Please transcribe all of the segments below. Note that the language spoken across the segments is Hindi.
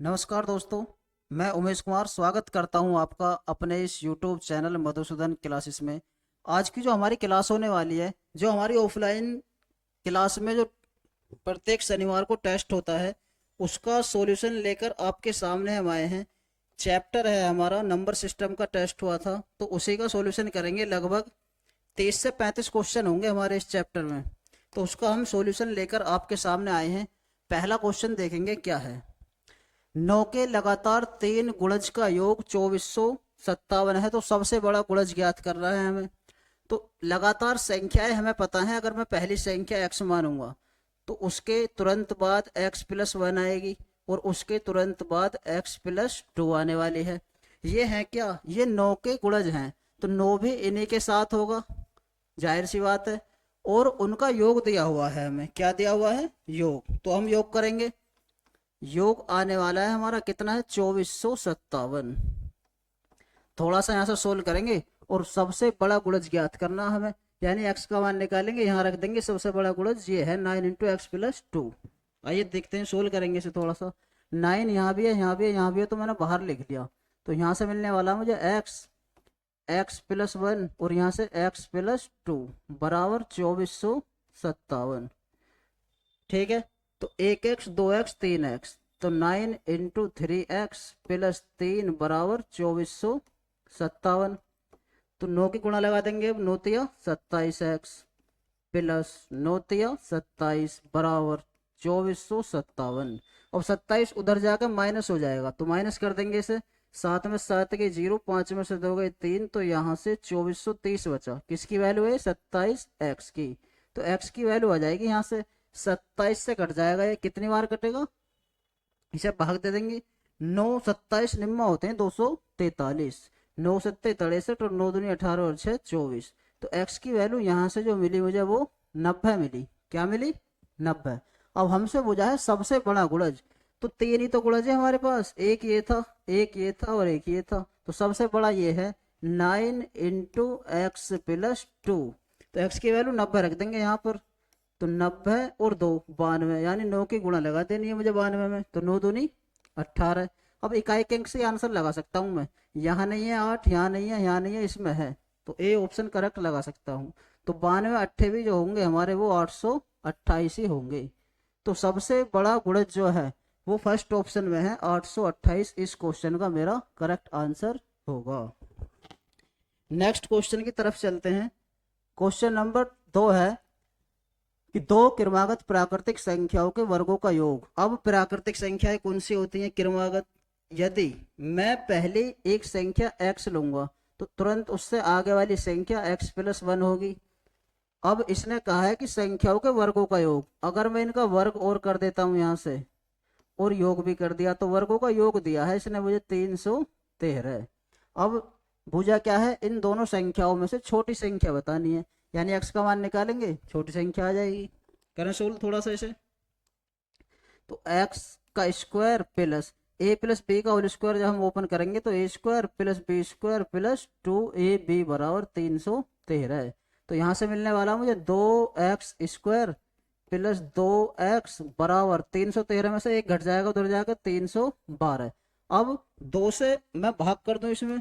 नमस्कार दोस्तों। मैं उमेश कुमार स्वागत करता हूं आपका अपने इस YouTube चैनल मधुसूदन क्लासेस में। आज की जो हमारी क्लास होने वाली है, जो हमारी ऑफलाइन क्लास में जो प्रत्येक शनिवार को टेस्ट होता है, उसका सॉल्यूशन लेकर आपके सामने हम आए हैं। चैप्टर है हमारा नंबर सिस्टम का टेस्ट हुआ था, तो उसी का सॉल्यूशन करेंगे। लगभग 30 से 35 क्वेश्चन होंगे हमारे इस चैप्टर में, तो उसका हम सॉल्यूशन लेकर आपके सामने आए हैं। पहला क्वेश्चन देखेंगे क्या है। 9 के लगातार 3 गुणज का योग 2457 है, तो सबसे बड़ा गुणज ज्ञात कर रहा है हमें। तो लगातार संख्याएं हमें पता है। अगर मैं पहली संख्या x मानूंगा तो उसके तुरंत बाद x प्लस 1 आएगी, और उसके तुरंत बाद x प्लस 2 आने वाली है। ये है क्या, ये 9 के गुणज हैं, तो 9 भी इन्हीं के साथ होगा, जाहिर सी बात है। और उनका योग दिया हुआ है हमें। क्या दिया हुआ है? योग। तो हम योग करेंगे। योग आने वाला है हमारा कितना है? 2457। थोड़ा सा यहाँ से सोल्व करेंगे और सबसे बड़ा गुणज ज्ञात करना हमें, यानी x का मान निकालेंगे, यहाँ रख देंगे। सबसे बड़ा गुणज ये है 9 इंटू एक्स प्लस 2। आइए देखते हैं, सोल्व करेंगे इसे थोड़ा सा। 9 यहाँ भी है, यहाँ भी है, यहाँ भी है, तो मैंने बाहर लिख दिया। तो यहाँ से मिलने वाला मुझे एक्स प्लस 1, और यहाँ से x प्लस 2 बराबर 2457। ठीक है। तो 1x 2x 3x, तो 9 इंटू 3x प्लस 3 बराबर 2457। तो 9 की गुणा लगा देंगे। अब 9 तिया 27x प्लस 9 तिया 27 बराबर 2457। अब 27 उधर जाकर माइनस हो जाएगा, तो माइनस कर देंगे इसे। 7 में 7 के 0, 5 में से 2 गए 3, तो यहाँ से 2430 बचा। किसकी वैल्यू है? 27x की। तो x की वैल्यू आ जाएगी यहाँ से 27 से कट जाएगा। ये कितनी बार कटेगा? इसे भाग दे देंगे। 9 27 निम्मा होते हैं 243। 9 सत्ते 63, और 9 दूनी 18 और 6 24। तो x की वैल्यू यहाँ से जो मिली मुझे वो 90 मिली। क्या मिली? 90। अब हमसे पूछा है सबसे बड़ा गुणज, तो 3 ही तो गुणज है हमारे पास। एक ये था, एक ये था, और एक ये था। तो सबसे बड़ा ये है 9 इंटू एक्स प्लस 2। तो x की वैल्यू 90 रख देंगे यहाँ पर। तो 90 और 2 92, यानी 9 की गुणा लगा देनी है मुझे 92 में। तो 9 दूनी 18। अब इकाई के अंक से आंसर लगा सकता हूँ मैं। यहाँ नहीं है 8, यहाँ नहीं है, यहाँ नहीं है, इसमें है, तो ए ऑप्शन करेक्ट लगा सकता हूँ। तो 92 अट्ठे जो होंगे हमारे, वो 828 ही होंगे। तो सबसे बड़ा गुणज जो है वो फर्स्ट ऑप्शन में है, 828। इस क्वेश्चन का मेरा करेक्ट आंसर होगा। नेक्स्ट क्वेश्चन की तरफ चलते हैं। क्वेश्चन नंबर 2 है कि दो क्रमागत प्राकृतिक संख्याओं के वर्गों का योग। अब प्राकृतिक संख्याएं कौन सी होती हैं? क्रमागत। यदि मैं पहले एक संख्या x लूंगा तो तुरंत उससे आगे वाली संख्या x प्लस 1 होगी। अब इसने कहा है कि संख्याओं के वर्गों का योग। अगर मैं इनका वर्ग और कर देता हूं यहाँ से, और योग भी कर दिया, तो वर्गों का योग दिया है इसने मुझे 313। अब भुजा क्या है? इन दोनों संख्याओं में से छोटी संख्या बतानी है, यानी x का मान निकालेंगे, छोटी संख्या आ जाएगी। करें सोल्व थोड़ा सा इसे। तो x का square plus a plus B का होल स्क्वायर जब हम ओपन करेंगे, तो a square plus B square plus 2ab बराबर 313। तो यहाँ से मिलने वाला मुझे 2x स्क्वायर प्लस 2x बराबर 313 में से एक घट जाएगा, उधर जाकर 312। अब 2 से मैं भाग कर दूं इसमें,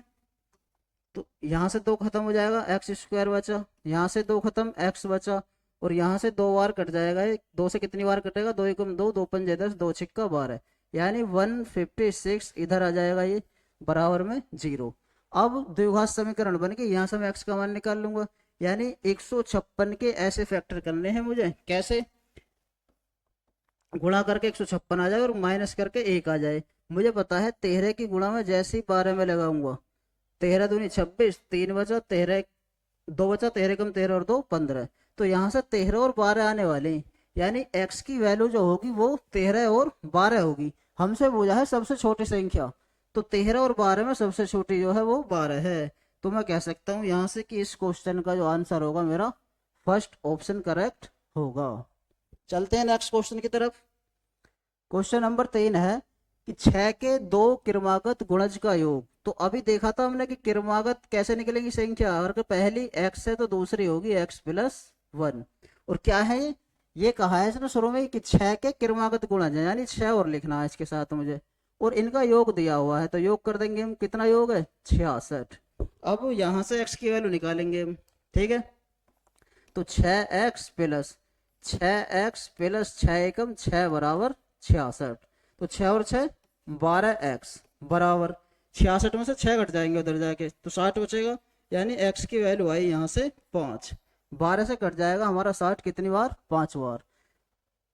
तो यहाँ से 2 खत्म हो जाएगा, एक्स स्क्वायर बचा। यहाँ से 2 खत्म, x बचा। और यहाँ से 2 बार कट जाएगा। 2 से कितनी बार कटेगा? 2 एकम 2, 2 पंजे 10, 2 छिक्का 12, यानी 156 इधर आ जाएगा, ये बराबर में 0। अब द्विघात समीकरण बन के यहाँ से मैं x का मान निकाल लूंगा, यानी 156 के ऐसे फैक्टर करने हैं मुझे। कैसे? गुणा करके 156 आ जाए और माइनस करके 1 आ जाए। मुझे पता है 13 की गुणा में जैसे ही 12 में लगाऊंगा, 13 दूनी 26, 3 बचा, 13 2 बचा, 13 कम 13 और 2 15। तो यहाँ से 13 और 12 आने वाले हैं, यानी x की वैल्यू जो होगी वो 13 और 12 होगी। हमसे पूछा है सबसे छोटी संख्या, तो 13 और 12 में सबसे छोटी जो है वो 12 है। तो मैं कह सकता हूँ यहाँ से कि इस क्वेश्चन का जो आंसर होगा मेरा फर्स्ट ऑप्शन करेक्ट होगा। चलते हैं नेक्स्ट क्वेश्चन की तरफ। क्वेश्चन नंबर 3 है कि 6 के दो क्रमागत गुणज का योग। तो अभी देखा था हमने कि क्रमागत कैसे निकलेगी संख्या। अगर पहली x है तो दूसरी होगी x प्लस 1। और क्या है ये कहा है इसने शुरू में कि 6 के क्रमागत गुणज है, यानी 6 और लिखना है इसके साथ मुझे। और इनका योग दिया हुआ है, तो योग कर देंगे हम, कितना योग है 66। अब यहाँ से x की वैल्यू निकालेंगे हम, ठीक है। तो 6x प्लस 6 एकम 6 बराबर 66। तो 6 और 6 12x बराबर 66 में से 6 घट जाएंगे उधर जाके, तो 60 बचेगा। यानी x की वैल्यू आई यहाँ से 5। 12 से कट जाएगा हमारा 60 कितनी बार, 5 बार।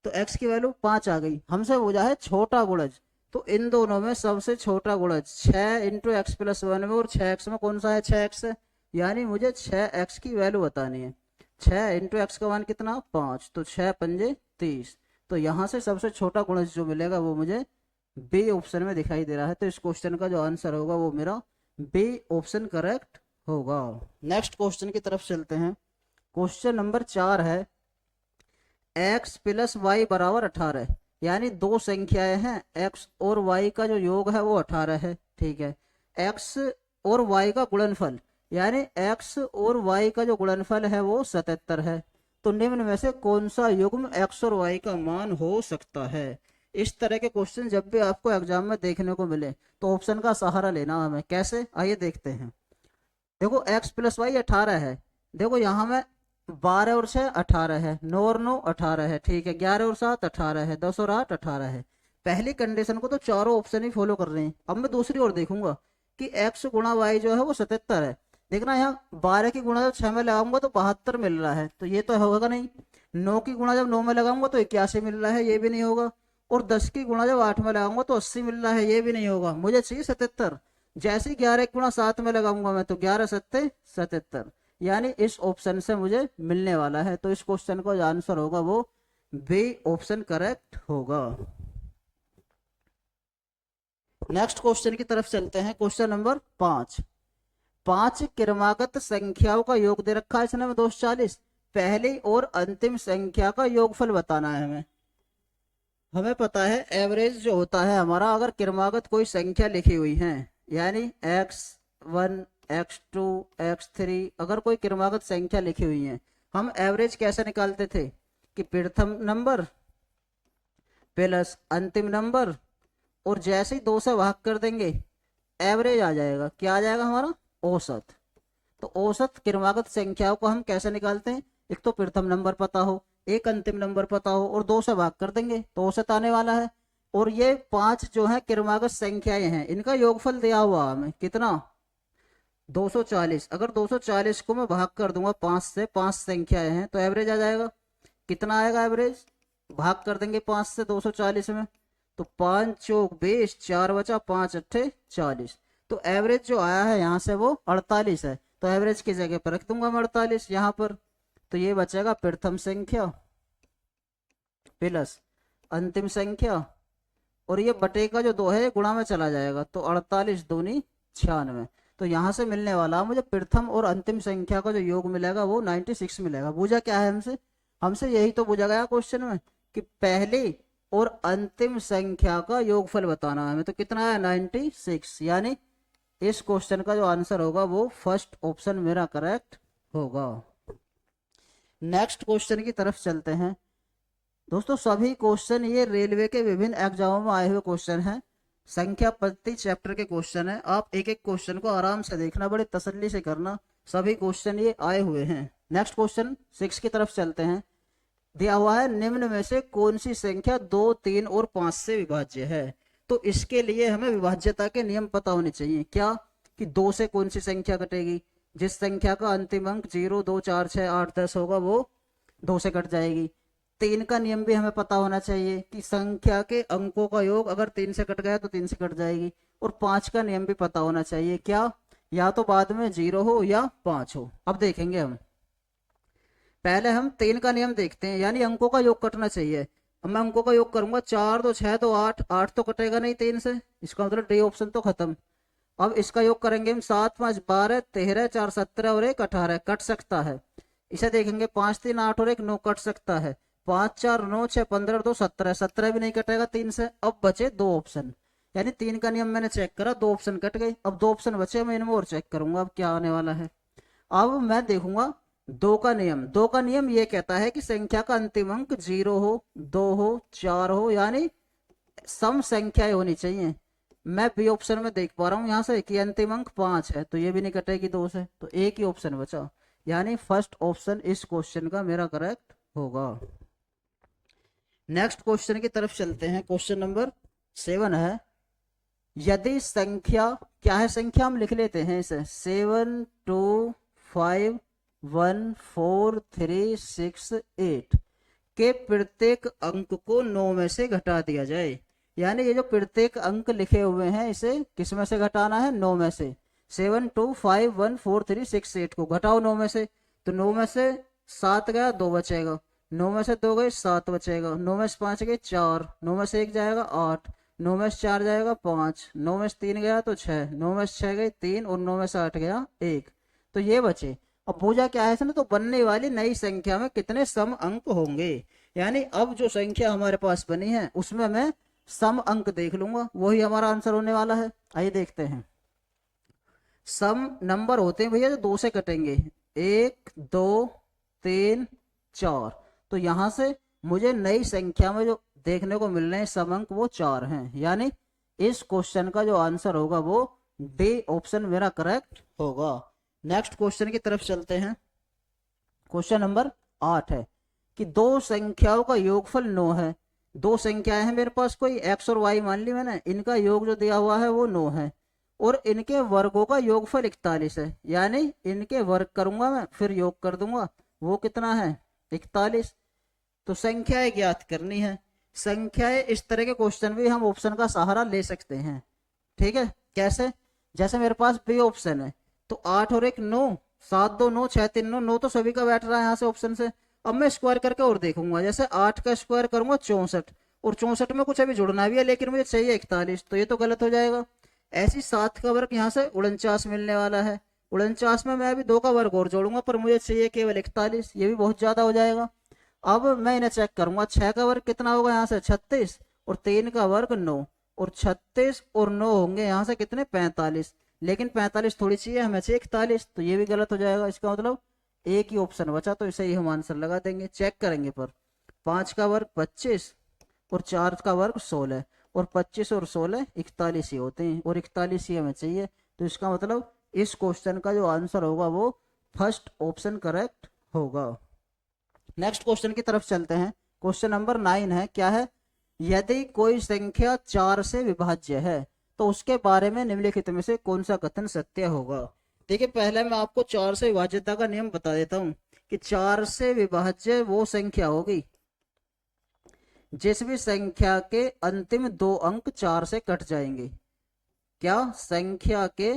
तो x की वैल्यू 5 आ गई। हमसे पूछा है छोटा गुणज, तो इन दोनों में सबसे छोटा गुणज 6 इंटू एक्स प्लस 1 में और 6x में कौन सा है, 6x है। यानी मुझे 6x की वैल्यू बतानी है। 6 इंटू एक्स का मान कितना, 5, तो 6 पंजे 30। तो यहाँ से सबसे छोटा गुणज जो मिलेगा वो मुझे बी ऑप्शन में दिखाई दे रहा है। तो इस क्वेश्चन का जो आंसर होगा वो मेरा बी ऑप्शन करेक्ट होगा। नेक्स्ट क्वेश्चन की तरफ चलते हैं। क्वेश्चन नंबर 4 है x प्लस वाई बराबर 18। यानी दो संख्याएं हैं, x और y का जो योग है वो 18 है, ठीक है। x और y का गुणनफल, यानी x और y का जो गुणनफल है वो 77 है। तो निम्न में से कौन सा युग्म x और y का मान हो सकता है। इस तरह के क्वेश्चन जब भी आपको एग्जाम में देखने को मिले तो ऑप्शन का सहारा लेना हमें। कैसे, आइए देखते हैं। देखो x प्लस वाई 18 है। देखो यहाँ में 12 और 6 18 है, 9 और 9 18 है, ठीक है। 11 और 7 18 है, 10 और 8 18 है। पहली कंडीशन को तो चारों ऑप्शन ही फॉलो कर रहे हैं। अब मैं दूसरी ओर देखूंगा कि x गुणा वाई जो है वो 77 है। देखना यहाँ 12 की गुणा जब 6 में लगाऊंगा तो 72 मिल रहा है, तो ये तो होगा नहीं। 9 की गुणा जब 9 में लगाऊंगा तो 81 मिल रहा है, ये भी नहीं होगा। और 10 की गुणा जब 8 में लगाऊंगा तो 80 मिल रहा है, ये भी नहीं होगा। मुझे चाहिए 77। जैसे ही 11 गुणा 7 में लगाऊंगा मैं तो 11 सत्ते 77। यानी इस ऑप्शन से मुझे मिलने वाला है। तो इस क्वेश्चन का जो आंसर होगा वो बी ऑप्शन करेक्ट होगा। नेक्स्ट क्वेश्चन की तरफ चलते हैं। Question number 5। 5 क्रमागत संख्याओं का योग दे रखा है इसने में 240। पहली और अंतिम संख्या का योगफल बताना है हमें। हमें पता है एवरेज जो होता है हमारा, अगर क्रमागत कोई संख्या लिखी हुई है, यानी x1 x2 x3, अगर कोई क्रमागत संख्या लिखी हुई है, हम एवरेज कैसे निकालते थे कि प्रथम नंबर प्लस अंतिम नंबर, और जैसे ही 2 से भाग कर देंगे एवरेज आ जाएगा। क्या आ जाएगा हमारा, औसत। तो औसत क्रमागत संख्याओं को हम कैसे निकालते हैं, एक तो प्रथम नंबर पता हो, एक अंतिम नंबर पता हो, और 2 से भाग कर देंगे तो औसत आने वाला है। और ये 5 जो है क्रमागत संख्याएं हैं, इनका योगफल दिया हुआ हमें कितना, 240। अगर 240 को मैं भाग कर दूंगा 5 से, 5 संख्याएं हैं तो एवरेज आ जाएगा। कितना आएगा एवरेज, भाग कर देंगे 5 से 240 में, तो 5 चौक 20, 4 बचा, 5 अट्ठे 40। तो एवरेज जो आया है यहाँ से वो 48 है। तो एवरेज की जगह पर रख दूंगा मैं 48 यहाँ पर। तो ये बचेगा प्रथम संख्या प्लस अंतिम संख्या, और ये बटे का जो 2 है गुणा में चला जाएगा, तो 48 दूनी 96। तो यहाँ से मिलने वाला मुझे प्रथम और अंतिम संख्या का जो योग मिलेगा वो 96 मिलेगा। पूछा क्या है हमसे, हमसे यही तो पूछा गया क्वेश्चन में कि पहली और अंतिम संख्या का योगफल बताना है हमें। तो कितना है 96। यानी इस क्वेश्चन का जो आंसर होगा वो फर्स्ट ऑप्शन मेरा करेक्ट होगा। नेक्स्ट क्वेश्चन की तरफ चलते हैं। दोस्तों सभी क्वेश्चन ये रेलवे के विभिन्न एग्जामों में आए हुए क्वेश्चन हैं। संख्या पद्धति चैप्टर के क्वेश्चन है। आप एक एक क्वेश्चन को आराम से देखना, बड़े तसल्ली से करना। सभी क्वेश्चन ये आए हुए हैं। नेक्स्ट क्वेश्चन 6 की तरफ चलते हैं। दिया हुआ है निम्न में से कौन सी संख्या 2, 3 और 5 से विभाज्य है। तो इसके लिए हमें विभाज्यता के नियम पता होने चाहिए। क्या कि 2 से कौन सी संख्या कटेगी, जिस संख्या का अंतिम अंक 0, 2, 4, 6, 8, 10 होगा वो 2 से कट जाएगी। 3 का नियम भी हमें पता होना चाहिए कि संख्या के अंकों का योग अगर 3 से कट गया तो 3 से कट जाएगी। और 5 का नियम भी पता होना चाहिए। क्या, या तो बाद में 0 हो या 5 हो। अब देखेंगे हम, पहले हम 3 का नियम देखते हैं, यानी अंकों का योग कटना चाहिए। अब मैं अंकों का योग करूंगा, 4 2 6 तो 8, 8 तो कटेगा नहीं 3 से, इसका मतलब डी ऑप्शन तो खत्म। अब इसका योग करेंगे हम, 7 5 12, 13 4 17 और 1 18, कट सकता है। इसे देखेंगे 5 3 8 और 1 9, कट सकता है। 5 4 9 6 15 2 17, 17 भी नहीं कटेगा 3 से। अब बचे 2 ऑप्शन, यानी 3 का नियम मैंने चेक करा, 2 ऑप्शन कट गए। अब 2 ऑप्शन बचे, मैं इनमें और चेक करूंगा अब क्या आने वाला है। अब मैं देखूंगा 2 का नियम। 2 का नियम ये कहता है कि संख्या का अंतिम अंक 0 हो, 2 हो, 4 हो, यानी सम संख्याएं होनी चाहिए। मैं बी ऑप्शन में देख पा रहा हूँ यहाँ से कि अंतिम अंक 5 है, तो ये भी नहीं कटेगी 2 से, तो एक ही ऑप्शन बचा, यानी फर्स्ट ऑप्शन इस क्वेश्चन का मेरा करेक्ट होगा। नेक्स्ट क्वेश्चन की तरफ चलते हैं। क्वेश्चन नंबर 7 है, यदि संख्या, क्या है संख्या हम लिख लेते हैं इसे, 7 2 5 1 4 3 6 8 के प्रत्येक अंक को 9 में से घटा दिया जाए। यानी ये जो प्रत्येक अंक लिखे हुए हैं इसे किस में से घटाना है, 9 में से। 7 2 5 1 4 3 6 8 को घटाओ 9 में से, तो 9 में से 7 गया 2 बचेगा, 9 में से 2 गए 7 बचेगा, 9 में से 5 गए 4, 9 में से 1 जाएगा 8, 9 में से 4 जाएगा 5, 9 में से 3 गया तो 6, 9 में से 6 गए 3 और 9 में से 8 गया 1, तो ये बचे। अब पूछा क्या है इसने, तो बनने वाली नई संख्या में कितने सम अंक होंगे। यानी अब जो संख्या हमारे पास बनी है उसमें मैं सम अंक देख लूंगा, वही हमारा आंसर होने वाला है। आइए देखते हैं। सम नंबर होते हैं भैया जो 2 से कटेंगे, 1 2 3 4, तो यहां से मुझे नई संख्या में जो देखने को मिल रहे हैं सम अंक वो 4 हैं, यानी इस क्वेश्चन का जो आंसर होगा वो डी ऑप्शन मेरा करेक्ट होगा। नेक्स्ट क्वेश्चन की तरफ चलते हैं। क्वेश्चन नंबर 8 है कि दो संख्याओं का योगफल 9 है। दो संख्याएं हैं मेरे पास, कोई x और y मान ली मैंने, इनका योग जो दिया हुआ है वो 9 है और इनके वर्गों का योगफल 41 है। यानी इनके वर्ग करूंगा मैं फिर योग कर दूंगा, वो कितना है 41। तो संख्याएं ज्ञात करनी है। संख्याएं इस तरह के क्वेश्चन भी हम ऑप्शन का सहारा ले सकते हैं। ठीक है, कैसे, जैसे मेरे पास बी ऑप्शन है तो 8 और 1 9, 7 2 9 6 3 9, 9 तो सभी का बैठ रहा है यहाँ से ऑप्शन से। अब मैं स्क्वायर करके और देखूंगा, जैसे 8 का स्क्वायर करूंगा 64 और 64 में कुछ अभी जुड़ना भी है लेकिन मुझे चाहिए 41, तो ये तो गलत हो जाएगा। ऐसी 7 का वर्ग यहाँ से 49 मिलने वाला है, 49 में मैं अभी 2 का वर्ग और जोड़ूंगा पर मुझे चाहिए केवल 41, ये भी बहुत ज्यादा हो जाएगा। अब मैं इन्हें चेक करूंगा, 6 का वर्ग कितना होगा यहाँ से 36 और 3 का वर्ग 9, और 36 और 9 होंगे यहाँ से कितने 45, लेकिन 45 थोड़ी चाहिए हमें चाहिए 41, तो ये भी गलत हो जाएगा। इसका मतलब एक ही ऑप्शन बचा, तो इसे ही हम आंसर लगा देंगे। चेक करेंगे पर 5 का वर्ग 25 और 4 का वर्ग 16, और 25 और 16 41 ही होते हैं और 41 ही हमें चाहिए, तो इसका मतलब इस क्वेश्चन का जो आंसर होगा वो फर्स्ट ऑप्शन करेक्ट होगा। नेक्स्ट क्वेश्चन की तरफ चलते हैं। क्वेश्चन नंबर 9 है, क्या है, यदि कोई संख्या 4 से विभाज्य है तो उसके बारे में निम्नलिखित में से कौन सा कथन सत्य होगा। देखिए पहले मैं आपको 4 से विभाज्यता का नियम बता देता हूं कि 4 से विभाज्य वो संख्या होगी जिस भी संख्या के अंतिम 2 अंक 4 से कट जाएंगे। क्या, संख्या के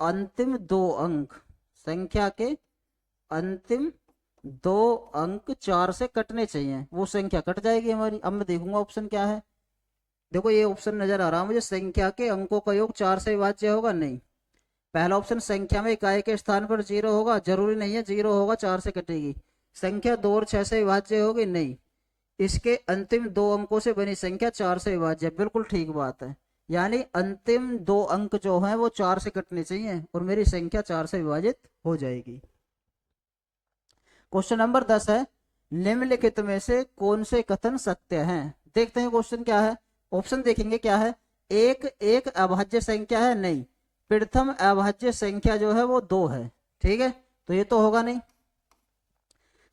अंतिम 2 अंक, संख्या के अंतिम 2 अंक 4 से कटने चाहिए, वो संख्या कट जाएगी हमारी। अब मैं देखूंगा ऑप्शन क्या है। देखो ये ऑप्शन नजर आ रहा है मुझे, संख्या के अंकों का योग 4 से विभाज्य होगा, नहीं। पहला ऑप्शन, संख्या में इकाई के स्थान पर 0 होगा, जरूरी नहीं है 0 होगा 4 से कटेगी। संख्या 2 और 6 से विभाज्य होगी, नहीं। इसके अंतिम 2 अंकों से बनी संख्या 4 से विभाज्य, बिल्कुल ठीक बात है। यानी अंतिम 2 अंक जो है वो 4 से कटने चाहिए और मेरी संख्या 4 से विभाजित हो जाएगी। क्वेश्चन नंबर 10 है, निम्नलिखित में से कौन से कथन सत्य हैं। देखते हैं क्वेश्चन क्या है। ऑप्शन देखेंगे क्या है, एक अभाज्य संख्या है, नहीं। प्रथम अभाज्य संख्या जो है वो 2 है, ठीक है, तो ये तो होगा नहीं।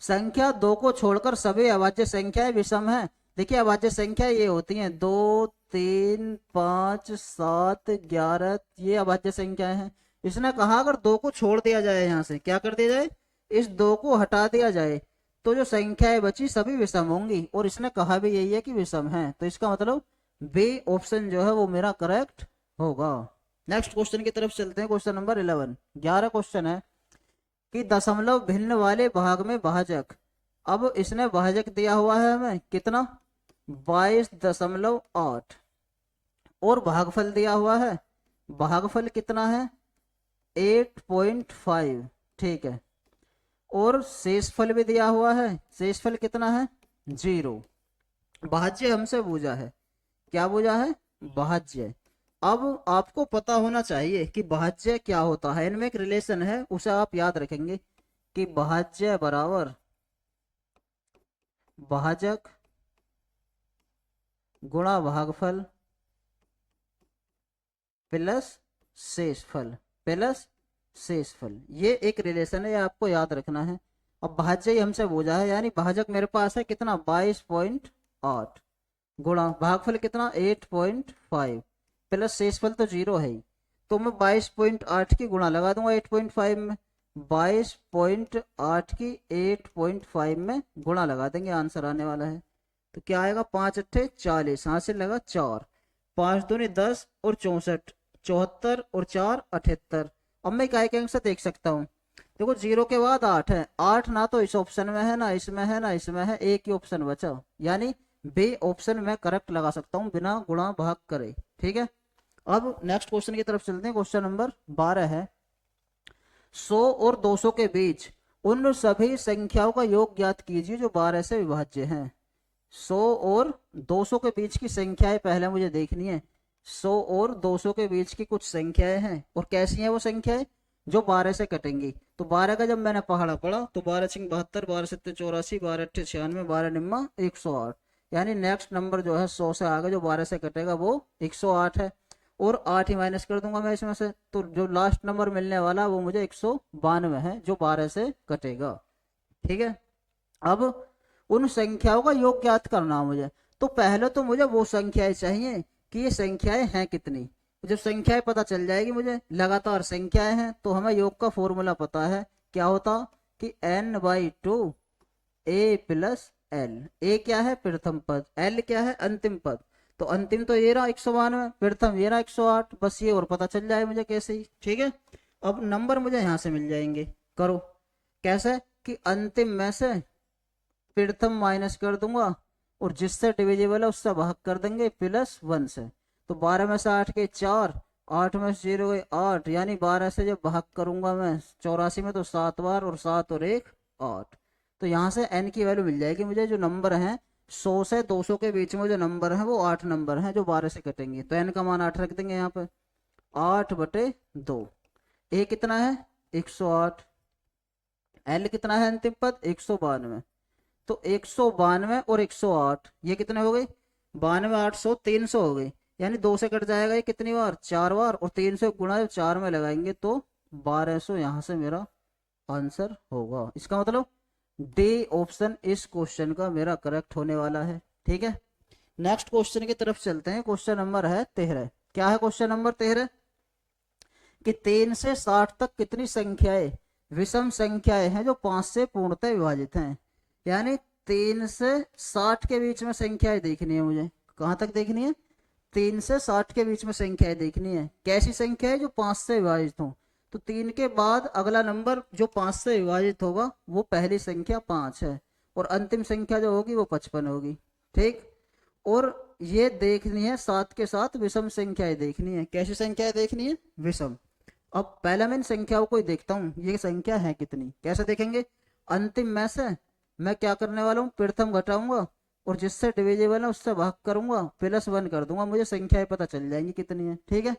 संख्या 2 को छोड़कर सभी अभाज्य संख्याएं विषम है। देखिए अभाज्य संख्या ये होती हैं 2 3 5 7 11, ये अभाज्य संख्याएं हैं। इसने कहा अगर 2 को छोड़ दिया जाए, यहाँ से क्या कर दिया जाए, इस 2 को हटा दिया जाए तो जो संख्याएं बची सभी विषम होंगी, और इसने कहा भी यही है कि विषम है, तो इसका मतलब बी ऑप्शन जो है वो मेरा करेक्ट होगा। नेक्स्ट क्वेश्चन की तरफ चलते हैं। क्वेश्चन नंबर 11, 11 क्वेश्चन है कि दशमलव भिन्न वाले भाग में भाजक। अब इसने भाजक दिया हुआ है हमें कितना 22.8 और भागफल दिया हुआ है, भागफल कितना है 8.5, ठीक है, और शेषफल भी दिया हुआ है, शेषफल कितना है 0। भाज्य हमसे पूछा है, क्या पूछा है, भाज्य। अब आपको पता होना चाहिए कि भाज्य क्या होता है, इनमें एक रिलेशन है उसे आप याद रखेंगे कि भाज्य बराबर भाजक गुणा भागफल प्लस शेषफल प्लस शेषफल, ये एक रिलेशन है, ये आपको याद रखना है। अब भाज्य ही हमसे बोझा है, यानी भाजक मेरे पास है कितना 22.8 गुणा भागफल कितना 8.5 प्लस शेषफल तो 0 है ही, तो मैं 22.8 की गुणा लगा दूंगा 8.5 में, 22.8 की 8.5 में गुणा लगा देंगे, आंसर आने वाला है। तो क्या आएगा 5 अट्ठे 40, हाथ से लगा 4, 5 दूनी 10 और 64, 74 और 4 78। अब मैं काय के अंक से देख सकता हूँ, देखो 0 के बाद 8 है, 8 ना तो इस ऑप्शन में है ना इसमें है ना इसमें है, एक ही ऑप्शन बचा, यानी बी ऑप्शन में करेक्ट लगा सकता हूँ बिना गुणा भाग करे। ठीक है, अब नेक्स्ट क्वेश्चन की तरफ चलते हैं। क्वेश्चन नंबर 12 है, 100 और 200 के बीच उन सभी संख्याओं का योग ज्ञात कीजिए जो 12 से विभाज्य हैं। 100 और 200 के बीच की संख्याएं पहले मुझे देखनी है। 100 और 200 के बीच की कुछ संख्याएं हैं, और कैसी हैं वो संख्याएं, जो 12 से कटेंगी। तो 12 का जब मैंने पहाड़ा पढ़ा तो 12 छिंग 72, 12 सत्ते 84, 12 अट्ठे 96, 12 निम्मा 108, यानी नेक्स्ट नंबर जो है 100 से आगे जो 12 से कटेगा वो 108 है, और 8 ही माइनस कर दूंगा मैं इसमें से, तो जो लास्ट नंबर मिलने वाला वो मुझे 192 है जो 12 से कटेगा। ठीक है, अब उन संख्याओं का योग ज्ञात करना मुझे, तो पहले तो मुझे वो संख्याएं चाहिए कि ये संख्याएं हैं कितनी। जब संख्याएं पता चल जाएगी मुझे, लगातार संख्याएं हैं, तो हमें योग का फॉर्मूला पता है, क्या होता कि n/2 a प्लस एल। ए क्या है प्रथम पद, एल क्या है अंतिम पद, तो अंतिम तो ये रहा 192, प्रथम ये रहा 108, बस ये और पता चल जाए मुझे कैसे ही। ठीक है, अब नंबर मुझे यहाँ से मिल जाएंगे, करो कैसे कि अंतिम में से प्रथम माइनस कर दूंगा, और जिससे डिविजिबल है उससे भाग कर देंगे +1 से, तो 12 में से 8 के 4, 8 में से 0 गए 8, यानी 12 से जब भाग करूंगा मैं 84 में तो 7 बार, और 7 और 1 8, तो यहाँ से n की वैल्यू मिल जाएगी मुझे। जो नंबर है 100 से 200 के बीच में जो नंबर है वो 8 नंबर है जो 12 से कटेंगे, तो n का मान 8 रख देंगे यहाँ पे, 8/2। a कितना है 108, l कितना है अंतिम पद 192, तो 192 और 108 ये कितने हो गए 92, 800, 300 हो गए, यानी 2 से कट जाएगा ये कितनी बार 4 बार, और 300 गुणा 4 में लगाएंगे तो 1200, यहाँ से मेरा आंसर होगा। इसका मतलब डी ऑप्शन इस क्वेश्चन का मेरा करेक्ट होने वाला है। ठीक है, नेक्स्ट क्वेश्चन की तरफ चलते हैं। क्वेश्चन नंबर है 13। क्या है क्वेश्चन नंबर 13 कि 3 से 60 तक कितनी संख्याएं विषम संख्याएं हैं जो 5 से पूर्णतः विभाजित हैं। यानी 3 से 60 के बीच में संख्याएं देखनी है मुझे, कहां तक देखनी है 3 से 60 के बीच में संख्याएं देखनी है। कैसी संख्या है जो 5 से विभाजित हो, तो 3 के बाद अगला नंबर जो 5 से विभाजित होगा वो पहली संख्या 5 है, और अंतिम संख्या जो होगी वो 55 होगी। ठीक, और ये देखनी है साथ के साथ विषम संख्याएं देखनी है। कैसी संख्याएं देखनी है विषम। अब पहले मैं इन संख्याओं को ही देखता हूँ ये संख्या है कितनी, कैसे देखेंगे अंतिम में से मैं क्या करने वाला हूँ प्रथम घटाऊंगा, और जिससे डिविजिबल है उससे भाग करूंगा +1 कर दूंगा, मुझे संख्याएं पता चल जाएंगी कितनी है। ठीक है,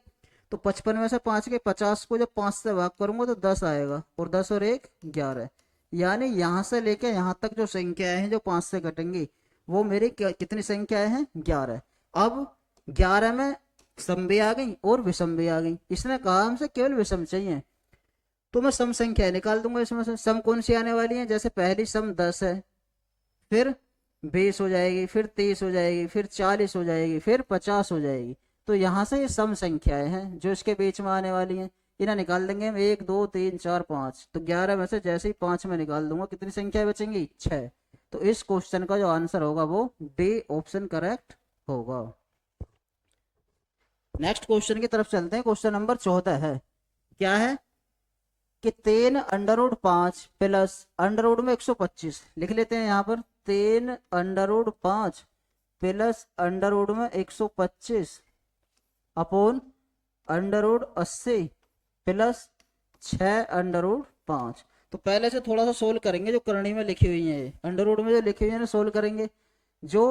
तो 55 में से 5 के 50 को जब 5 से भाग करूंगा तो 10 आएगा, और 10 और 1 11, यानी यहाँ से लेके यहाँ तक जो संख्याएं हैं जो 5 से घटेंगी वो मेरी कितनी संख्याएं हैं 11। अब 11 में सम भी आ गई और विषम भी आ गई, इसने कहा हमसे केवल विषम चाहिए, तो मैं सम संख्या निकाल दूंगा इसमें से। सम कौन सी आने वाली है, जैसे पहली सम 10 है, फिर 20 हो जाएगी, फिर 30 हो जाएगी, फिर 40 हो जाएगी, फिर 50 हो जाएगी, तो यहाँ से ये सम संख्याएं हैं जो इसके बीच में आने वाली हैं, इन्हें निकाल देंगे हम 1 2 3 4 5, तो 11 में से जैसे ही 5 में निकाल दूंगा कितनी संख्या बचेंगी 6। तो इस क्वेश्चन का जो आंसर होगा वो डी ऑप्शन करेक्ट होगा। नेक्स्ट क्वेश्चन की तरफ चलते हैं। क्वेश्चन नंबर 14 है, क्या है कि 3√5 प्लस अंडर में 125 लिख लेते हैं यहाँ पर, 3√5 प्लस अंडर में 125 अपॉन √80 प्लस 6√5। तो पहले से थोड़ा सा सोल्व करेंगे जो करनी में लिखी हुई है, अंडर में जो लिखी हुई है ना सोल्व करेंगे। जो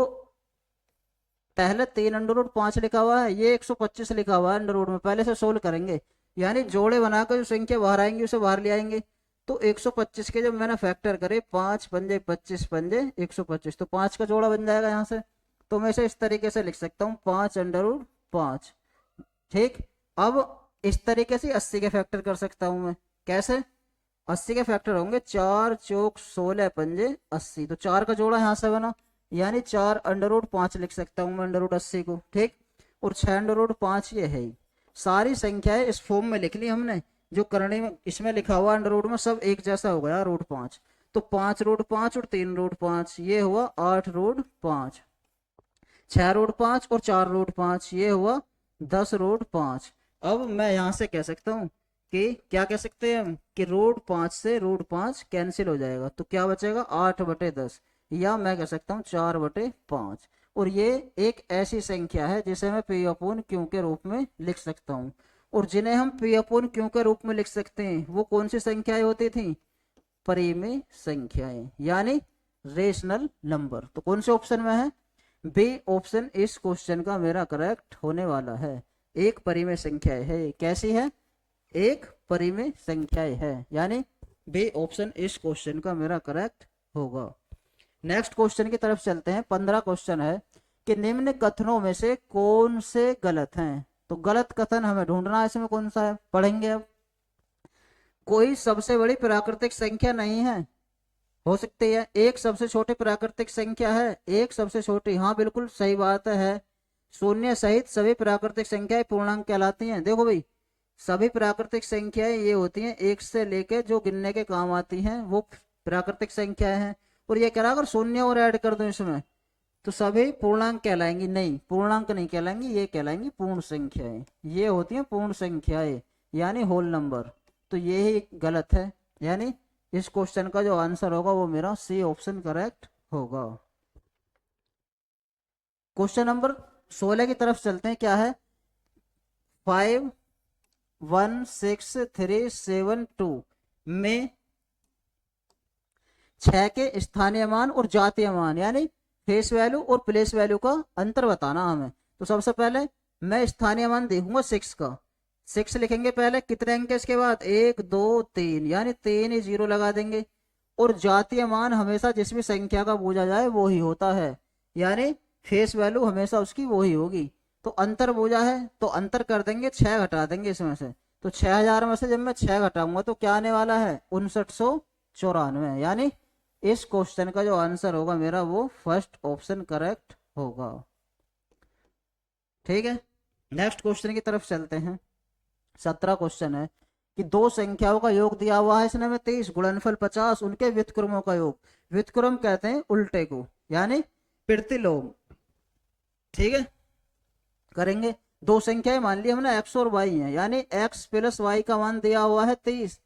पहले 3√5 लिखा हुआ है ये 125 लिखा हुआ है अंडर में, पहले से सोल्व करेंगे, यानी जोड़े बनाकर जो संख्या बाहर आएंगी उसे बाहर ले आएंगे। तो 125 के जब मैंने फैक्टर करे 5 पंजे 25 पंजे 125, तो 5 का जोड़ा बन जाएगा यहाँ से, तो मैं इसे इस तरीके से लिख सकता हूँ 5√5। ठीक, अब इस तरीके से 80 के फैक्टर कर सकता हूं मैं। कैसे? 80 के फैक्टर होंगे 4 चौक 16 पंजे 80, तो 4 का जोड़ा यहाँ से बना, यानी 4 अंडर रूट 5 लिख सकता हूँ मैं अंडर रूट 80 को। ठीक, और 6 अंडर रूट 5 ये है ही। सारी संख्याएं इस फॉर्म में लिख ली हमने, जो करने में इसमें लिखा हुआ अंडर रूट में सब एक जैसा हो गया रूट 5। तो 5 रूट 5 और 3 रूट 5 ये हुआ 8 रूट 5, 6 रूट 5 और 4 रूट 5 ये हुआ 10 रूट 5। अब मैं यहां से कह सकता हूं कि क्या कह सकते हैं हम कि रूट 5 से रूट 5 कैंसिल हो जाएगा, तो क्या बचेगा 8/10, या मैं कह सकता हूँ 4/5। और ये एक ऐसी संख्या है जिसे मैं पी अपॉन क्यू के रूप में लिख सकता हूँ। और जिन्हें हम पी अपॉन क्यू के रूप में लिख सकते हैं वो कौन सी संख्याएं होती थी? परिमेय संख्याएं, यानी रेशनल नंबर। तो कौन से ऑप्शन में है? बी ऑप्शन इस क्वेश्चन का मेरा करेक्ट होने वाला है। एक परिमेय संख्या है। कैसी है? एक परिमेय संख्या है, यानी बी ऑप्शन इस क्वेश्चन का मेरा करेक्ट होगा। नेक्स्ट क्वेश्चन की तरफ चलते हैं। 15 क्वेश्चन है कि निम्न कथनों में से कौन से गलत हैं। तो गलत कथन हमें ढूंढना है, इसमें कौन सा है पढ़ेंगे अब। कोई सबसे बड़ी प्राकृतिक संख्या नहीं है, हो सकती है। एक सबसे छोटी प्राकृतिक संख्या है, एक सबसे छोटी, हाँ बिल्कुल सही बात है। शून्य सहित सभी प्राकृतिक संख्याएं पूर्णांक कहलाती हैं। देखो भाई, सभी प्राकृतिक संख्याएं ये होती हैं एक से लेके जो गिनने के काम आती हैं वो प्राकृतिक संख्याएं हैं। और ये कह रहा अगर शून्य और ऐड कर दो इसमें तो सभी पूर्णांक कहलाएंगी? नहीं, पूर्णांक नहीं कहलाएंगी, ये कहलाएंगी पूर्ण संख्याएं। ये होती हैं पूर्ण संख्याएं, यानी होल नंबर। तो ये ही गलत है, यानी इस क्वेश्चन का जो आंसर होगा वो मेरा सी ऑप्शन करेक्ट होगा। क्वेश्चन नंबर 16 की तरफ चलते हैं। क्या है? 5,1,6,3,7,2 में 6 के स्थानीय मान और जातीय मान यानी फेस वैल्यू और प्लेस वैल्यू का अंतर बताना हमें। तो सबसे पहले मैं स्थानीय मान देखूंगा 6 का। 6 लिखेंगे पहले, कितने अंक इसके बाद 1 2 3, यानी 3 ही 0 लगा देंगे। और जातीय मान हमेशा जिस भी संख्या का पूछा जाए वो ही होता है, यानी फेस वैल्यू हमेशा उसकी वो ही होगी। तो अंतर पूछा है तो अंतर कर देंगे, 6 घटा देंगे इसमें से। तो 6000 में से जब मैं 6 घटाऊंगा तो क्या आने वाला है? 5994, यानी इस क्वेश्चन का जो आंसर होगा मेरा वो फर्स्ट ऑप्शन करेक्ट होगा। ठीक है, नेक्स्ट क्वेश्चन की तरफ चलते हैं। 17 क्वेश्चन है कि दो संख्याओं का योग दिया हुआ है इसने में 30, गुणनफल 50, उनके व्युत्क्रमों का योग। व्युत्क्रम कहते हैं उल्टे को, यानी प्रतिलोम। ठीक है, करेंगे। दो संख्याएं मान ली हमने x और y है, यानी x प्लस y का मान दिया हुआ है 30,